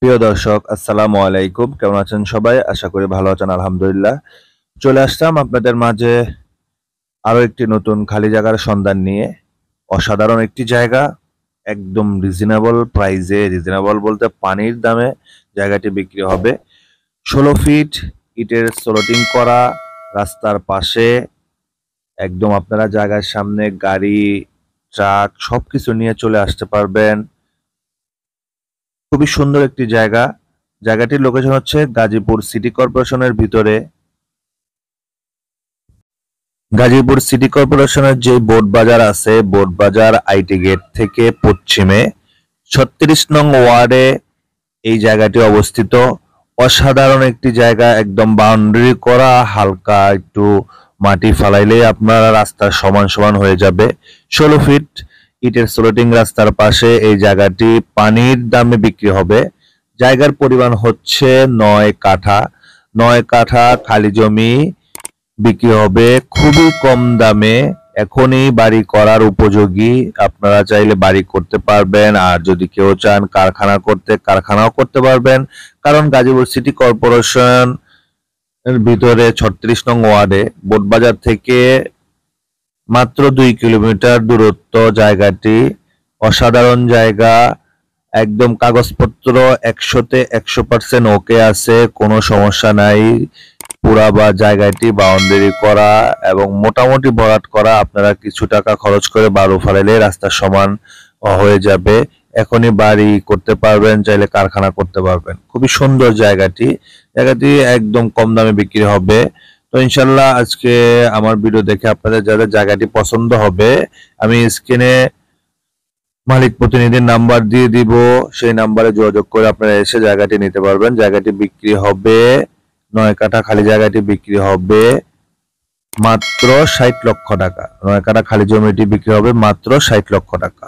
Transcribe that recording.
প্রিয় দর্শক, আসসালামু আলাইকুম। কেমন আছেন সবাই? আশা করি ভালো আছেন, আলহামদুলিল্লাহ। চলে আসলাম আপনাদের মাঝে আরো একটি নতুন খালি জায়গার সন্ধান নিয়ে। অসাধারণ একটি জায়গা, একদম রিজনেবল প্রাইসে, রিজনেবল বলতে পানির দামে জায়গাটি বিক্রি হবে। 16 ফিট ইটের স্লটিং করা রাস্তার পাশে, একদম আপনারা জায়গার সামনে গাড়ি, ট্রাক সবকিছু নিয়ে চলে আসতে পারবেন। খুবই সুন্দর একটি জায়গা। জায়গাটির লোকেশন হচ্ছে গাজীপুর সিটি কর্পোরেশনের ভিতরে। গাজীপুর সিটি কর্পোরেশনের যে বোর্ড বাজার আছে, বোর্ড বাজার আইটি গেট থেকে পশ্চিমে 36 নং ওয়ার্ডে এই জায়গাটি অবস্থিত। অসাধারণ একটি জায়গা, একদম বাউন্ডারি করা, হালকা একটু মাটি ফালাইলেই আপনারা রাস্তার সমান সমান হয়ে যাবে। 16 ফিট ইটের স্লোটিং রাস্তার পাশে এই জায়গাটি পানির দামে বিক্রি হবে। জায়গার পরিমাণ হচ্ছে 9 কাঠা। 9 কাঠা খালি জমি বিক্রি হবে খুবই কম দামে। এখনই বাড়ি করার উপযোগী। আপনারা চাইলে বাড়ি করতে পারবেন, আর যদি কেউ চান কারখানা করতে, কারখানাও করতে পারবেন। কারণ গাজীপুর সিটি কর্পোরেশন এর ভিতরে 36 নং ওয়ার্ডে বোটবাজার থেকে মাত্র 2 কিলোমিটার দূরত্ব জায়গাটি। অসাধারণ জায়গা, একদম কাগজপত্র 100-তে 100% ওকে আছে, কোনো সমস্যা নাই। পুরা বা জায়গাটি বাউন্ডারি করা এবং মোটামুটি ভরাট করা। আপনারা কিছু টাকা খরচ করে বালু ফালাইলে রাস্তা সমান হয়ে যাবে। এখনই বাড়ি করতে পারবেন, চাইলে কারখানা করতে পারবেন। খুবই সুন্দর জায়গাটি। জায়গাটি একদম কম দামে বিক্রি হবে। তো ইনশাল্লাহ আজকে আমার ভিডিও দেখে আপনাদের যাদের জায়গাটি পছন্দ হবে, আমি স্ক্রিনে মালিক প্রতিনিধির নাম্বার দিয়ে দিব। সেই নাম্বারে যোগাযোগ করে আপনারা এসে জায়গাটি নিতে পারবেন। জায়গাটি বিক্রি হবে 9 কাঠা, খালি জায়গাটি বিক্রি হবে মাত্র 60 লক্ষ টাকা। 9 কাঠা খালি জমিটি বিক্রি হবে মাত্র 60 লক্ষ টাকা।